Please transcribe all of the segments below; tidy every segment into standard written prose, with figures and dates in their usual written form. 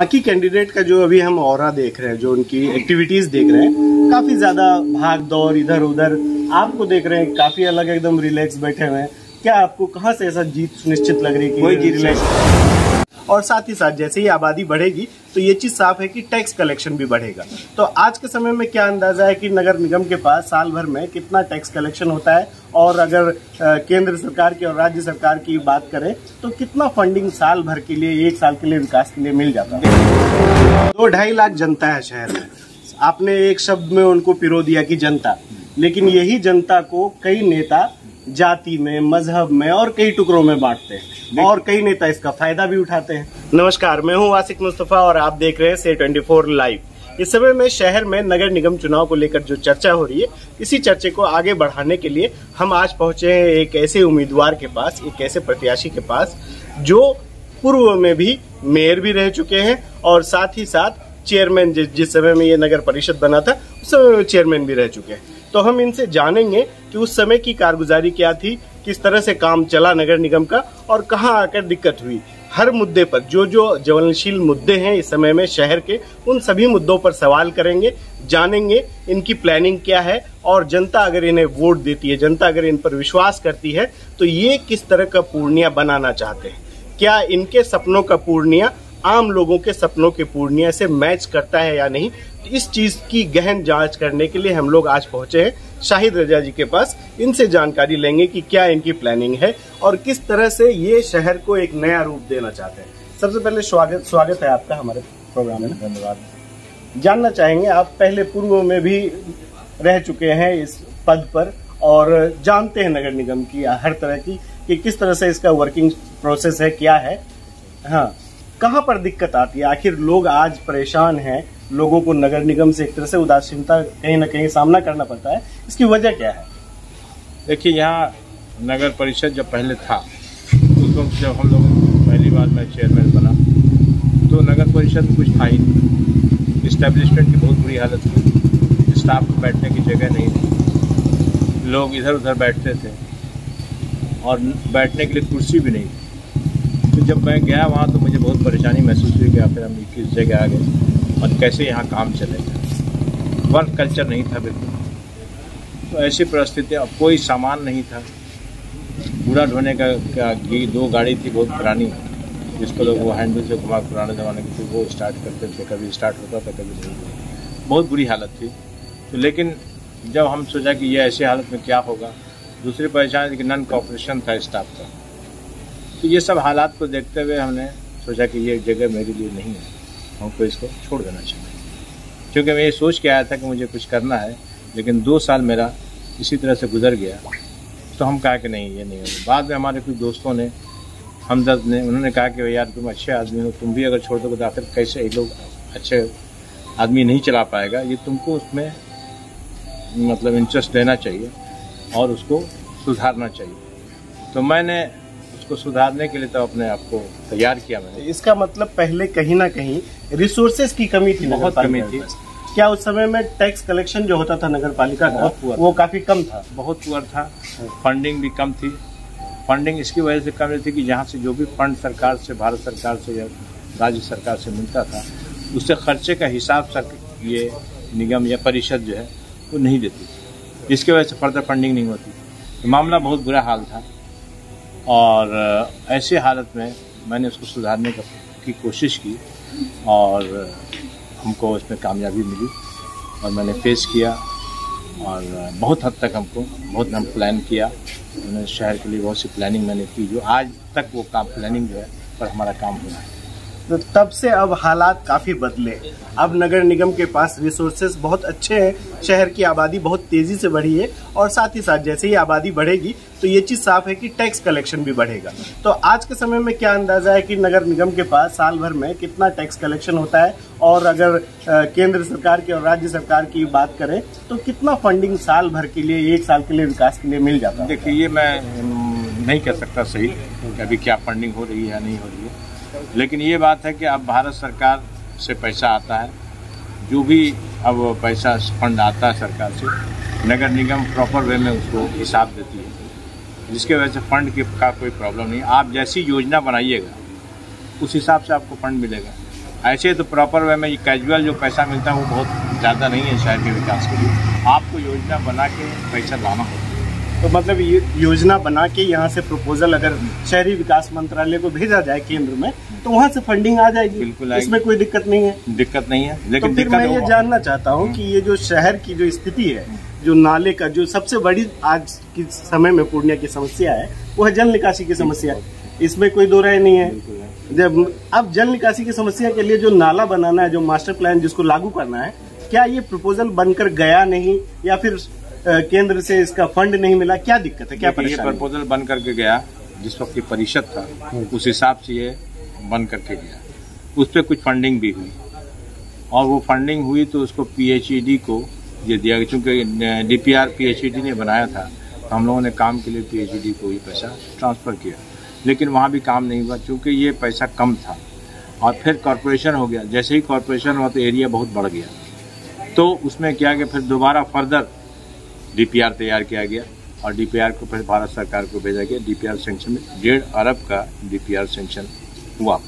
बाकी कैंडिडेट का जो अभी हम ऑरा देख रहे हैं, जो उनकी एक्टिविटीज देख रहे हैं, काफी ज्यादा भाग दौड़ इधर उधर आपको देख रहे हैं, काफी अलग एकदम रिलैक्स बैठे हुए हैं। क्या आपको कहाँ से ऐसा जीत सुनिश्चित लग रही है कि कोई रिलैक्स? और साथ ही साथ जैसे ही आबादी बढ़ेगी तो ये चीज साफ है कि टैक्स कलेक्शन भी बढ़ेगा। तो आज के समय में क्या अंदाजा है कि नगर निगम के पास साल भर में कितना टैक्स कलेक्शन होता है, और अगर केंद्र सरकार की और राज्य सरकार की बात करें तो कितना फंडिंग साल भर के लिए, एक साल के लिए विकास के लिए मिल जाता है? 2-2.5 लाख जनता है शहर में। आपने एक शब्द में उनको पिरो दिया कि जनता, लेकिन यही जनता को कई नेता जाति में, मजहब में और कई टुकड़ों में बांटते हैं, और कई नेता इसका फायदा भी उठाते हैं। नमस्कार, मैं हूं वासिक मुस्तफा और आप देख रहे हैं से24 लाइव। इस समय में शहर में नगर निगम चुनाव को लेकर जो चर्चा हो रही है, इसी चर्चे को आगे बढ़ाने के लिए हम आज पहुंचे हैं एक ऐसे उम्मीदवार के पास, एक ऐसे प्रत्याशी के पास जो पूर्व में भी मेयर भी रह चुके हैं और साथ ही साथ चेयरमैन, जिस समय में ये नगर परिषद बना था उस समय में चेयरमैन भी रह चुके हैं। तो हम इनसे जानेंगे कि उस समय की कारगुजारी क्या थी, किस तरह से काम चला नगर निगम का और कहां आकर दिक्कत हुई। हर मुद्दे पर जो ज्वलनशील मुद्दे हैं इस समय में शहर के, उन सभी मुद्दों पर सवाल करेंगे, जानेंगे इनकी प्लानिंग क्या है, और जनता अगर इन्हें वोट देती है, जनता अगर इन पर विश्वास करती है तो ये किस तरह का पूर्णिया बनाना चाहते हैं। क्या इनके सपनों का पूर्णिया आम लोगों के सपनों के पूर्णिया से मैच करता है या नहीं। इस चीज की गहन जांच करने के लिए हम लोग आज पहुंचे हैं शाहिद रजा जी के पास। इनसे जानकारी लेंगे कि क्या इनकी प्लानिंग है और किस तरह से ये शहर को एक नया रूप देना चाहते हैं। सबसे पहले स्वागत है आपका हमारे प्रोग्राम में। धन्यवाद। जानना चाहेंगे, आप पहले पूर्व में भी रह चुके हैं इस पद पर और जानते हैं नगर निगम की हर तरह की कि किस तरह से इसका वर्किंग प्रोसेस है, क्या है। हाँ, कहाँ पर दिक्कत आती है? आखिर लोग आज परेशान हैं, लोगों को नगर निगम से एक तरह से उदासीनता कहीं ना कहीं सामना करना पड़ता है, इसकी वजह क्या है? देखिए, यहाँ नगर परिषद जब पहले था, उस वक्त जब हम लोग पहली बार मैं चेयरमैन बना तो नगर परिषद में कुछ था ही नहीं। इस्टेब्लिशमेंट की बहुत बुरी हालत थी, स्टाफ को बैठने की जगह नहीं थी, लोग इधर उधर बैठते थे और बैठने के लिए कुर्सी भी नहीं थी। तो जब मैं गया वहाँ तो मुझे बहुत परेशानी महसूस हुई कि आखिर हम किस जगह आ गए और कैसे यहाँ काम चलेगा। वर्क कल्चर नहीं था बिल्कुल। तो ऐसी परिस्थिति, अब कोई सामान नहीं था। कूड़ा ढोने का 2 गाड़ी थी बहुत पुरानी, जिसको लोग वो हैंडल से घुमा, पुराने ज़माने की थी, वो स्टार्ट करते थे, कभी स्टार्ट होता था कभी नहीं। बहुत बुरी हालत थी। तो लेकिन जब हम सोचा कि ये ऐसी हालत में क्या होगा, दूसरी परेशानी कि नॉन कोऑपरेशन था स्टाफ का। तो ये सब हालात को देखते हुए हमने सोचा कि ये जगह मेरे लिए नहीं है, हमको इसको छोड़ देना चाहिए। क्योंकि मैं ये सोच के आया था कि मुझे कुछ करना है, लेकिन 2 साल मेरा इसी तरह से गुजर गया। तो हम कहा कि नहीं, ये नहीं होगा। बाद में हमारे कुछ दोस्तों ने, हमदर्द ने, उन्होंने कहा कि यार तुम अच्छे आदमी हो, तुम भी अगर छोड़ दोगे तो आखिर कैसे ये लोग अच्छे आदमी नहीं चला पाएगा। ये तुमको उसमें मतलब इंटरेस्ट लेना चाहिए और उसको सुधारना चाहिए। तो मैंने उसको सुधारने के लिए तो अपने आप को तैयार किया मैंने। इसका मतलब पहले कहीं ना कहीं रिसोर्सेज की कमी थी, बहुत कमी थी। क्या उस समय में टैक्स कलेक्शन जो होता था नगर पालिका का वो काफी कम था? बहुत पुअर था। फंडिंग भी कम थी। फंडिंग इसकी वजह से कम थी कि जहाँ से जो भी फंड सरकार से, भारत सरकार से या राज्य सरकार से मिलता था, उससे खर्चे का हिसाब ये निगम या परिषद जो है वो नहीं देती, जिसकी वजह से फर्दर फंडिंग नहीं होती। तो मामला बहुत बुरा हाल था और ऐसी हालत में मैंने उसको सुधारने की कोशिश की और हमको उसमें कामयाबी मिली और मैंने फेस किया और बहुत हद तक हम प्लान किया। मैंने शहर के लिए बहुत सी प्लानिंग मैंने की, जो आज तक वो काम प्लानिंग जो है पर हमारा काम हुआ है। तो तब से अब हालात काफी बदले। अब नगर निगम के पास रिसोर्सेज बहुत अच्छे हैं, शहर की आबादी बहुत तेजी से बढ़ी है और साथ ही साथ जैसे ही आबादी बढ़ेगी तो ये चीज साफ है कि टैक्स कलेक्शन भी बढ़ेगा। तो आज के समय में क्या अंदाजा है कि नगर निगम के पास साल भर में कितना टैक्स कलेक्शन होता है, और अगर केंद्र सरकार की और राज्य सरकार की बात करें तो कितना फंडिंग साल भर के लिए, एक साल के लिए विकास के लिए मिल जाता है? देखिए, ये मैं नहीं कह सकता सही कि अभी क्या फंडिंग हो रही है या नहीं हो रही है, लेकिन ये बात है कि अब भारत सरकार से पैसा आता है, जो भी अब पैसा फंड आता है सरकार से, नगर निगम प्रॉपर वे में उसको हिसाब देती है, जिसके वजह से फंड का कोई प्रॉब्लम नहीं। आप जैसी योजना बनाइएगा उस हिसाब से आपको फंड मिलेगा। ऐसे तो प्रॉपर वे में कैजुअल जो पैसा मिलता है वो बहुत ज़्यादा नहीं है शहर के विकास के लिए। आपको योजना बना के पैसा लाना होगा। तो मतलब ये योजना बना के यहाँ से प्रपोजल अगर शहरी विकास मंत्रालय को भेजा जाए केंद्र में तो वहाँ से फंडिंग आ जाएगी। बिल्कुल, इसमें कोई दिक्कत नहीं है। दिक्कत नहीं है, लेकिन तो फिर मैं ये जानना चाहता हूँ कि ये जो शहर की जो स्थिति है, जो नाले का जो सबसे बड़ी आज के समय में पूर्णिया की समस्या है वो है जल निकासी की समस्या। इसमें कोई दो राय नहीं है। जब अब जल निकासी की समस्या के लिए जो नाला बनाना है, जो मास्टर प्लान जिसको लागू करना है, क्या ये प्रपोजल बनकर गया नहीं या फिर केंद्र से इसका फंड नहीं मिला? क्या दिक्कत है, क्या परेशानी? ये प्रपोजल बन करके गया, जिस वक्त की परिषद था उस हिसाब से ये बन करके गया। उस पर कुछ फंडिंग भी हुई और वो फंडिंग हुई तो उसको पीएचईडी को ये दिया गया। चूंकि डीपीआर पीएचईडी ने बनाया था तो हम लोगों ने काम के लिए पीएचईडी को ही पैसा ट्रांसफर किया, लेकिन वहाँ भी काम नहीं हुआ क्योंकि ये पैसा कम था। और फिर कॉरपोरेशन हो गया। जैसे ही कॉरपोरेशन हुआ तो एरिया बहुत बढ़ गया, तो उसमें क्या गया, फिर दोबारा फर्दर डीपीआर तैयार किया गया और डीपीआर को फिर भारत सरकार को भेजा गया। डीपीआर सेंक्शन में 1.5 अरब का डीपीआर सेंक्शन हुआ,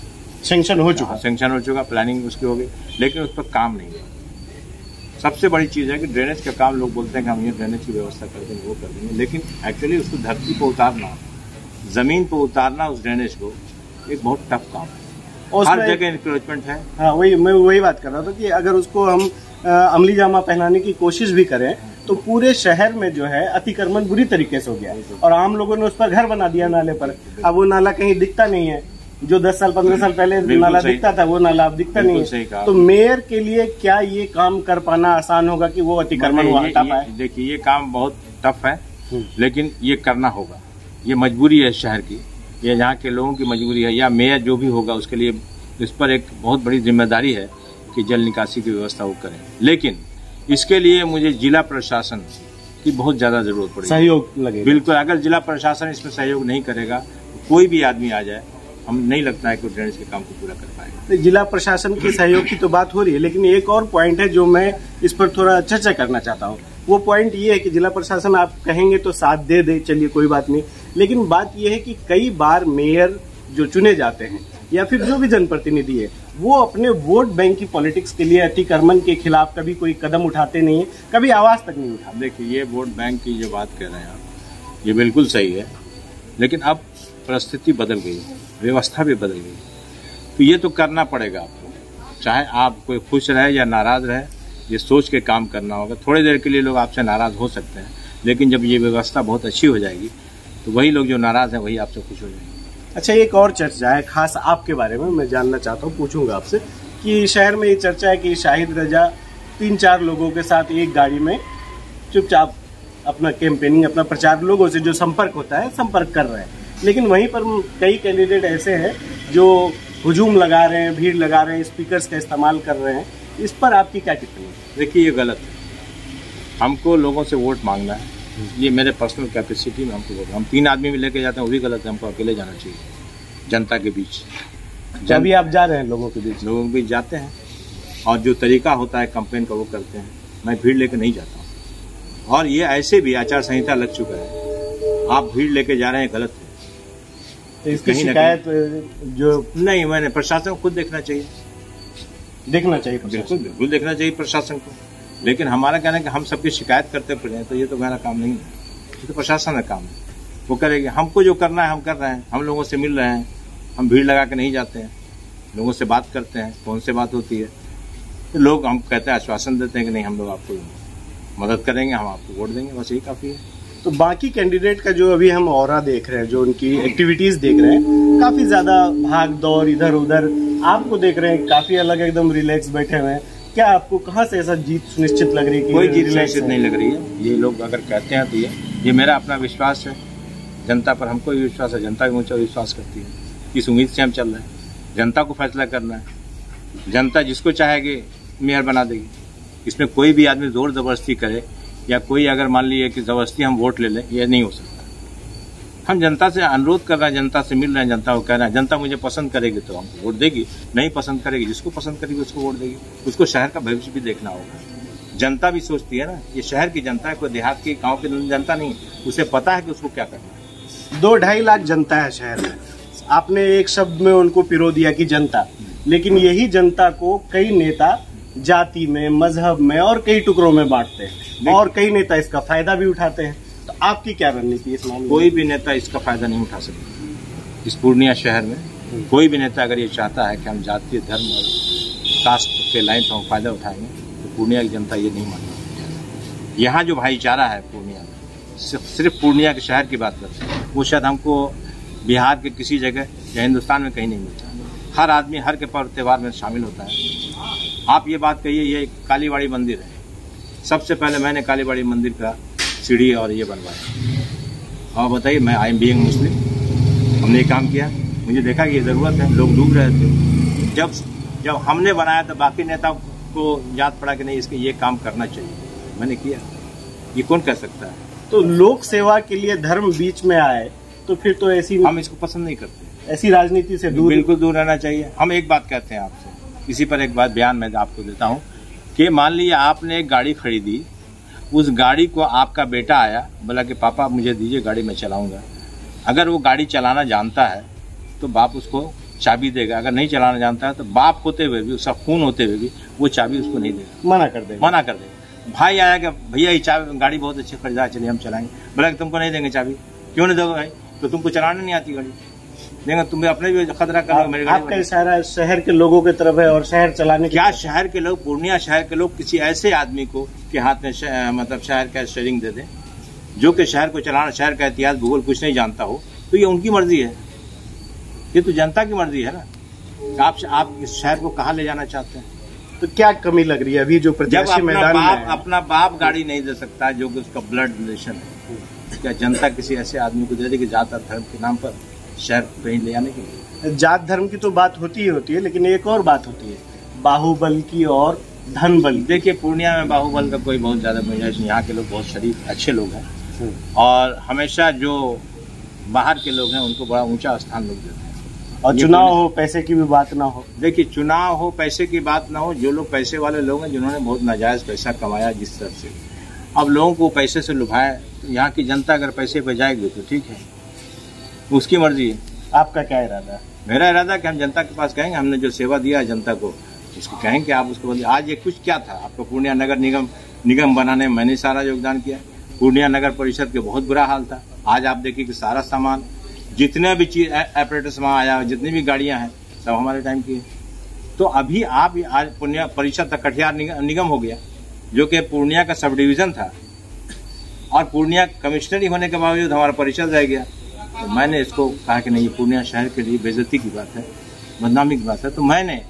सेंक्शन हो चुका, प्लानिंग उसकी हो गई, लेकिन उस पर काम नहीं हुआ। सबसे बड़ी चीज़ है कि ड्रेनेज का काम लोग बोलते हैं कि हम ये ड्रेनेज की व्यवस्था कर देंगे, वो कर देंगे, लेकिन एक्चुअली उसको धरती पर उतारना, जमीन पर उतारना उस ड्रेनेज को एक बहुत टफ काम है। हर जगह इंक्रोचमेंट है। हाँ, मैं वही बात कर रहा था कि अगर उसको हम अमली जामा पहनाने की कोशिश भी करें तो पूरे शहर में जो है अतिक्रमण बुरी तरीके से हो गया और आम लोगों ने उस पर घर बना दिया नाले पर। अब वो नाला कहीं दिखता नहीं है। जो 10 साल 15 साल पहले नाला दिखता था वो नाला अब दिखता नहीं है। तो मेयर के लिए क्या ये काम कर पाना आसान होगा कि वो अतिक्रमण हटा पाए? देखिए, ये काम बहुत टफ है, लेकिन ये करना होगा। ये मजबूरी है शहर की, ये यहाँ के लोगों की मजबूरी है, या मेयर जो भी होगा उसके लिए इस पर एक बहुत बड़ी जिम्मेदारी है कि जल निकासी की व्यवस्था वो करें। लेकिन इसके लिए मुझे जिला प्रशासन की बहुत ज़्यादा जरूरत पड़ेगी, सहयोग लगेगा। बिल्कुल, अगर जिला प्रशासन इसमें सहयोग नहीं करेगा तो कोई भी आदमी आ जाए, हम नहीं लगता है कि ड्रेनेज के काम को पूरा कर पाएगा। जिला प्रशासन के सहयोग की तो बात हो रही है, लेकिन एक और पॉइंट है जो मैं इस पर थोड़ा चर्चा करना चाहता हूँ। वो पॉइंट ये है कि जिला प्रशासन आप कहेंगे तो साथ दे, चलिए कोई बात नहीं, लेकिन बात ये है कि कई बार मेयर जो चुने जाते हैं या फिर जो भी जनप्रतिनिधि है वो अपने वोट बैंक की पॉलिटिक्स के लिए अतिक्रमण के खिलाफ कभी कोई कदम उठाते नहीं है, कभी आवाज तक नहीं उठाते। देखिए, ये वोट बैंक की जो बात कर रहे हैं आप, ये बिल्कुल सही है, लेकिन अब परिस्थिति बदल गई, व्यवस्था भी बदल गई, तो ये तो करना पड़ेगा आपको। चाहे आप कोई खुश रहे या नाराज रहे, ये सोच के काम करना होगा। थोड़ी देर के लिए लोग आपसे नाराज हो सकते हैं, लेकिन जब ये व्यवस्था बहुत अच्छी हो जाएगी तो वही लोग जो नाराज हैं वही आपसे खुश हो जाएंगे। अच्छा, एक और चर्चा है खास आपके बारे में, मैं जानना चाहता हूँ, पूछूंगा आपसे कि शहर में ये चर्चा है कि शाहिद रजा 3-4 लोगों के साथ एक गाड़ी में चुपचाप अपना कैंपेनिंग, अपना प्रचार, लोगों से जो संपर्क होता है संपर्क कर रहे हैं, लेकिन वहीं पर कई कैंडिडेट ऐसे हैं जो हुजूम लगा रहे हैं, भीड़ लगा रहे हैं, स्पीकर्स का इस्तेमाल कर रहे हैं। इस पर आपकी क्या टिप्पणी है? देखिए, ये गलत है। हमको लोगों से वोट मांगना है, ये मेरे पर्सनल कैपेसिटी में हमको वोट, हम 3 आदमी भी लेके जाते हैं वो भी गलत है। हमको अकेले जाना चाहिए जनता के बीच। अभी आप जा रहे हैं लोगों के बीच? लोगों के बीच जाते हैं और जो तरीका होता है कैंपेन का वो करते हैं। मैं भीड़ लेके नहीं जाता हूँ, और ये ऐसे भी आचार संहिता लग चुका है, आप भीड़ लेके जा रहे हैं, गलत है। तो इसकी शिकायत जो नहीं, मैंने प्रशासन को खुद देखना चाहिए, बिल्कुल देखना चाहिए प्रशासन को। लेकिन हमारा कहना है कि हम सबकी शिकायत करते फिर तो ये तो मेरा काम नहीं है, ये तो प्रशासन का काम है, वो करेगी। हमको जो करना है हम कर रहे हैं, हम लोगों से मिल रहे हैं, हम भीड़ लगा के नहीं जाते हैं, लोगों से बात करते हैं, फोन से बात होती है, तो लोग हम कहते हैं, आश्वासन देते हैं कि नहीं हम लोग आपको मदद करेंगे, हम आपको वोट देंगे, बस यही काफ़ी है। तो बाकी कैंडिडेट का जो अभी हम ऑरा देख रहे हैं, जो उनकी एक्टिविटीज देख रहे हैं, काफी ज्यादा भाग दौड़ इधर उधर आपको देख रहे हैं, काफी अलग एकदम रिलैक्स बैठे हुए हैं। क्या आपको कहाँ से ऐसा जीत सुनिश्चित लग रही है? कोई जीत सुनिश्चित नहीं लग रही है। ये लोग अगर कहते हैं तो ये मेरा अपना विश्वास है जनता पर, हमको भी विश्वास है, जनता भी मुझे विश्वास करती है। इस उम्मीद से हम चल रहे हैं। जनता को फैसला करना है, जनता जिसको चाहेगी मेयर बना देगी। इसमें कोई भी आदमी जोर जबरदस्ती करे या कोई अगर मान लीजिए कि जबरदस्ती हम वोट ले लें, ये नहीं हो सकता। हम जनता से अनुरोध कर रहे हैं, जनता से मिल रहे हैं, जनता को कह रहे हैं, जनता मुझे पसंद करेगी तो हमको वोट देगी, नहीं पसंद करेगी, जिसको पसंद करेगी उसको वोट देगी। उसको शहर का भविष्य भी देखना होगा। जनता भी सोचती है ना, ये शहर की जनता है, कोई देहात की गाँव की जनता नहीं, उसे पता है कि उसको क्या करना है। 2-2.5 लाख जनता है शहर में, आपने एक शब्द में उनको पिरो दिया कि जनता। लेकिन यही जनता को कई नेता जाति में, मजहब में और कई टुकड़ों में बांटते हैं और कई नेता इसका फायदा भी उठाते हैं। तो आपकी क्या रणनीति है इस मामले में? कोई भी नेता इसका फायदा नहीं उठा सकता। इस पूर्णिया शहर में कोई भी नेता अगर ये चाहता है कि हम जातीय, धर्म और कास्ट के लाइन पर हम फायदा उठाएंगे तो पूर्णिया की जनता ये नहीं मानती। यहाँ जो भाईचारा है पूर्णिया में, सिर्फ पूर्णिया के शहर की बात करते हैं, वो शायद हमको बिहार के किसी जगह या हिंदुस्तान में कहीं नहीं मिलता। हर आदमी हर के पर्व त्यौहार में शामिल होता है। आप ये बात कहिए, ये कालीबाड़ी मंदिर है, सबसे पहले मैंने कालीबाड़ी मंदिर का सीढ़ी और ये बनवाया। और बताइए, मैं आई एम बीइंग मुस्लिम, हमने ये काम किया, मुझे देखा कि ये ज़रूरत है, लोग डूब रहे थे। जब हमने बनाया तो बाकी नेताओं को याद पड़ा कि नहीं, इसके ये काम करना चाहिए, मैंने किया। ये कौन कह सकता है? तो लोक सेवा के लिए धर्म बीच में आए तो फिर तो ऐसी, हम इसको पसंद नहीं करते। ऐसी राजनीति से दूर, बिल्कुल दूर रहना चाहिए। हम एक बात कहते हैं आपसे, इसी पर एक बात बयान मैं आपको देता हूँ कि मान लीजिए आपने एक गाड़ी खरीदी, उस गाड़ी को आपका बेटा आया, बोला कि पापा मुझे दीजिए गाड़ी, मैं चलाऊंगा। अगर वो गाड़ी चलाना जानता है तो बाप उसको चाबी देगा, अगर नहीं चलाना जानता है तो बाप होते हुए भी, उसका खून होते हुए भी वो चाबी उसको नहीं देगा, मना कर देगा। भाई आया कि भैया ये चाबी, गाड़ी बहुत अच्छी खरीदा, चलिए हम चलाएंगे। बोला कि तुमको नहीं देंगे चाबी। क्यों नहीं दोगे भाई? तो तुमको चलाने नहीं आती गाड़ी, देंगे तुम्हें अपने भी खतरा कर। मेरी गाड़ी आपका इशारा शहर के लोगों की तरफ है और शहर चलाने क्या शहर के लोग, पूर्णिया शहर के लोग किसी ऐसे आदमी को के हाथ में मतलब शहर का स्टीयरिंग दे दें जो कि शहर को चलाना, शहर का इतिहास भूगोल कुछ नहीं जानता हो? तो ये उनकी मर्जी है, ये तो जनता की मर्जी है ना। आप इस शहर को कहाँ ले जाना चाहते हैं? तो क्या कमी लग रही है अभी जो प्रत्याशी मैदान में है? अपना बाप गाड़ी नहीं दे सकता जो कि उसका ब्लड रिलेशन है, क्या जनता किसी ऐसे आदमी को दे देगी जात और धर्म के नाम पर शहर कहीं ले जाने के लिए? जात धर्म की तो बात होती ही होती है, लेकिन एक और बात होती है बाहुबल की और धन बल। देखिए, पूर्णिया में बाहुबल का कोई बहुत ज्यादा गुंजाइश नहीं। यहाँ के लोग बहुत शरीफ अच्छे लोग हैं और हमेशा जो बाहर के लोग हैं उनको बड़ा ऊंचा स्थान लोग देते हैं। और चुनाव हो, पैसे की भी बात ना हो। देखिए, चुनाव हो, पैसे की बात ना हो, जो लोग पैसे वाले लोग हैं जिन्होंने बहुत नाजायज पैसा कमाया जिस तरह से, अब लोगों को पैसे से लुभाए, तो यहाँ की जनता अगर पैसे पे जाएगी तो ठीक है, उसकी मर्जी है। आपका क्या इरादा है? मेरा इरादा कि हम जनता के पास कहेंगे, हमने जो सेवा दिया है जनता को, उसको कहेंगे आप उसको बदलिए। आज ये कुछ क्या था, आपको पूर्णिया नगर निगम बनाने में मैंने सारा योगदान किया। पूर्णिया नगर परिषद के बहुत बुरा हाल था। आज आप देखिए कि सारा सामान, जितने भी चीज ऑपरेटर्स वहाँ आया, जितनी भी गाड़ियां हैं, सब हमारे टाइम की है। तो अभी आप आज पूर्णिया परिषद तक कटिहार निगम हो गया, जो कि पूर्णिया का सब डिवीजन था, और पूर्णिया कमिश्नरी होने के बावजूद हमारा परिषद रह गया। तो मैंने इसको कहा कि नहीं, पूर्णिया शहर के लिए बेइज्जती की बात है, बदनामी की बात है। तो मैंने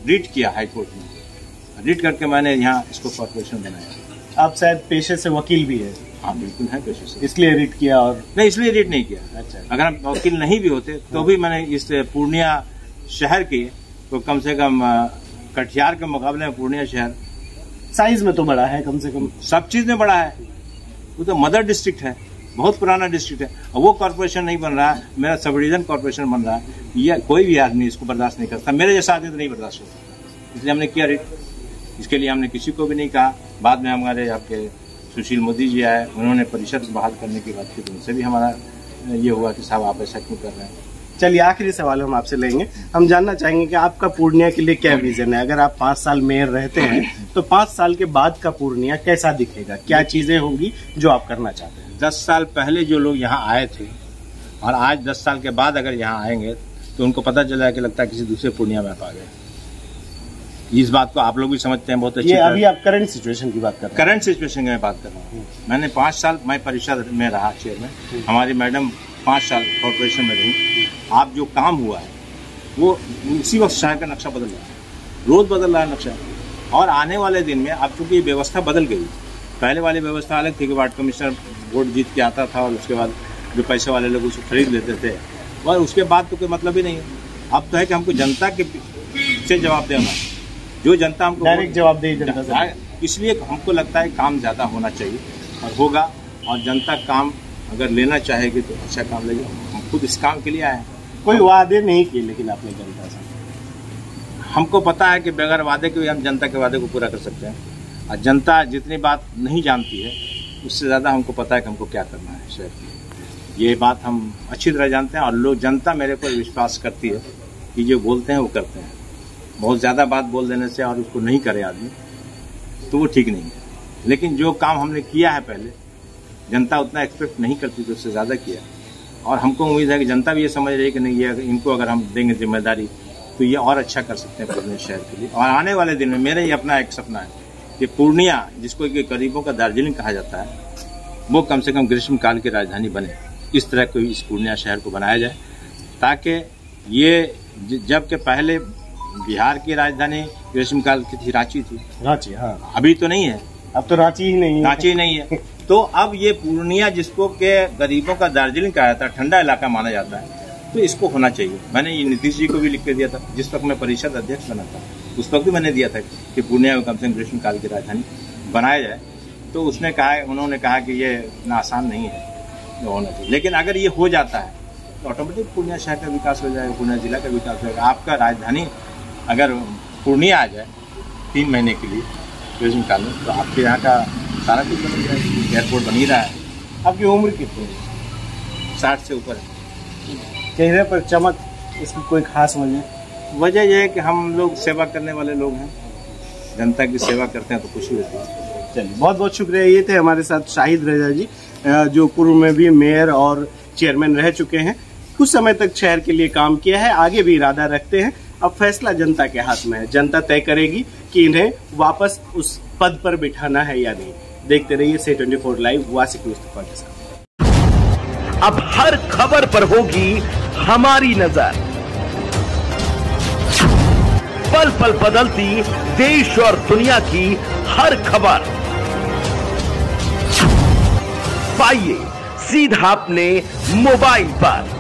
रिट किया हाईकोर्ट में, रिट करके मैंने यहाँ इसको कॉर्पोरेशन बनाया। आप शायद पेशे से वकील भी है? हाँ बिल्कुल है, पेशे से। इसलिए रिट किया? और नहीं, इसलिए रिट नहीं किया। अच्छा, अगर हम वकील नहीं भी होते तो भी मैंने इस पूर्णिया शहर की तो कम से कम कटिहार के मुकाबले में पूर्णिया शहर साइज में तो बड़ा है, कम से कम सब चीज में बड़ा है। वो तो मदर डिस्ट्रिक्ट है, बहुत पुराना डिस्ट्रिक्ट है, और वो कॉर्पोरेशन नहीं बन रहा है, मेरा सब डिवीजन कॉर्पोरेशन बन रहा है। ये कोई भी आदमी इसको बर्दाश्त नहीं करता, मेरे जैसा आदमी तो नहीं बर्दाश्त हो सकता, इसलिए हमने किया रिट। इसके लिए हमने किसी को भी नहीं कहा। बाद में हमारे आपके सुशील मोदी जी आए, उन्होंने परिषद को बहाल करने की बात की, तो उनसे भी हमारा ये हुआ कि साहब आप ऐसा क्यों कर रहे हैं। चलिए, आखिरी सवाल हम आपसे लेंगे। हम जानना चाहेंगे कि आपका पूर्णिया के लिए क्या विजन है? अगर आप 5 साल मेयर रहते हैं तो 5 साल के बाद का पूर्णिया कैसा दिखेगा? क्या चीजें होंगी जो आप करना चाहते हैं? 10 साल पहले जो लोग यहाँ आए थे और आज 10 साल के बाद अगर यहाँ आएंगे तो उनको पता चला कि लगता है किसी दूसरे पूर्णिया में आप आ गए। इस बात को आप लोग भी समझते हैं बहुत अच्छी तरह। अभी आप करंट सिचुएशन की बात कर रहे हैं? करंट सिचुएशन की मैं बात कर रहा हूँ। मैंने 5 साल मैं परिषद में रहा, चेयरमैन। हमारी मैडम 5 साल कॉर्पोरेशन में रही। आप जो काम हुआ है वो उसी वक्त शहर का नक्शा बदल रहा है, रोज बदल रहा है नक्शा। और आने वाले दिन में अब चूंकि व्यवस्था बदल गई, पहले वाली व्यवस्था अलग थी कि वार्ड कमिश्नर वोट जीत के आता था और उसके बाद जो पैसे वाले लोग उसको खरीद लेते थे, और उसके बाद तो कोई मतलब ही नहीं है। अब तो है कि हमको जनता के से जवाब देना, जो जनता हमको डायरेक्ट जवाब दे जनता से। इसलिए हमको लगता है काम ज़्यादा होना चाहिए और होगा, और जनता काम अगर लेना चाहेगी तो अच्छा काम लेगा। हम खुद इस काम के लिए आए हैं। कोई वादे नहीं किए लेकिन आपने जनता से? हमको पता है कि बगैर वादे के हम जनता के वादे को पूरा कर सकते हैं, और जनता जितनी बात नहीं जानती है उससे ज़्यादा हमको पता है कि हमको क्या करना है शहर में। ये बात हम अच्छी तरह जानते हैं, और लोग जनता मेरे पर विश्वास करती है कि जो बोलते हैं वो करते हैं। बहुत ज़्यादा बात बोल देने से और उसको नहीं करे आदमी तो वो ठीक नहीं है। लेकिन जो काम हमने किया है पहले, जनता उतना एक्सपेक्ट नहीं करती तो उससे ज़्यादा किया, और हमको उम्मीद है कि जनता भी ये समझ रही है कि नहीं, ये इनको अगर हम देंगे जिम्मेदारी तो ये और अच्छा कर सकते हैं पूर्णिया शहर के लिए। और आने वाले दिन में मेरा ये अपना एक सपना है कि पूर्णिया, जिसको कि गरीबों का दार्जिलिंग कहा जाता है, वो कम से कम ग्रीष्मकाल की राजधानी बने। इस तरह को इस पूर्णिया शहर को बनाया जाए, ताकि ये जबकि पहले बिहार की राजधानी ग्रीष्मकाल की थी, रांची थी। रांची, हाँ, अभी तो नहीं है, अब तो रांची ही नहीं है। रांची नहीं है। तो अब ये पूर्णिया, जिसको के गरीबों का दार्जिलिंग कहा जाता है, ठंडा इलाका माना जाता है, तो इसको होना चाहिए। मैंने ये नीतीश जी को भी लिख के दिया था, जिस वक्त मैं परिषद अध्यक्ष बना था, उस वक्त भी मैंने दिया था कि पूर्णिया को कम से कम ग्रीष्मकाल की राजधानी बनाया जाए। तो उन्होंने कहा कि ये इतना आसान नहीं है, जो होना चाहिए। लेकिन अगर ये हो जाता है तो ऑटोमेटिक पूर्णिया शहर का विकास हो जाएगा, पूर्णिया जिला का विकास हो जाएगा। आपका राजधानी अगर पूर्णिया आ जाए 3 महीने के लिए ग्रीष्मकाल में, तो आपके यहाँ का सारा कुछ बन जाएगा। एयरपोर्ट बन ही रहा है। आपकी उम्र कितनी है? 60 से ऊपर है। चेहरे पर चमक, इसकी कोई खास वजह यह है कि हम लोग सेवा करने वाले लोग हैं, जनता की सेवा करते हैं तो खुशी होती है। चलिए, बहुत बहुत शुक्रिया। ये थे हमारे साथ शाहिद रजा जी, जो पूर्व में भी मेयर और चेयरमैन रह चुके हैं। कुछ समय तक शहर के लिए काम किया है, आगे भी इरादा रखते हैं। अब फैसला जनता के हाथ में है, जनता तय करेगी कि इन्हें वापस उस पद पर बिठाना है या नहीं। देखते रहिए C24 लाइव, वासिक मुस्तफा के साथ। अब हर खबर पर होगी हमारी नजर, पल पल बदलती देश और दुनिया की हर खबर पाइए सीधा अपने मोबाइल पर।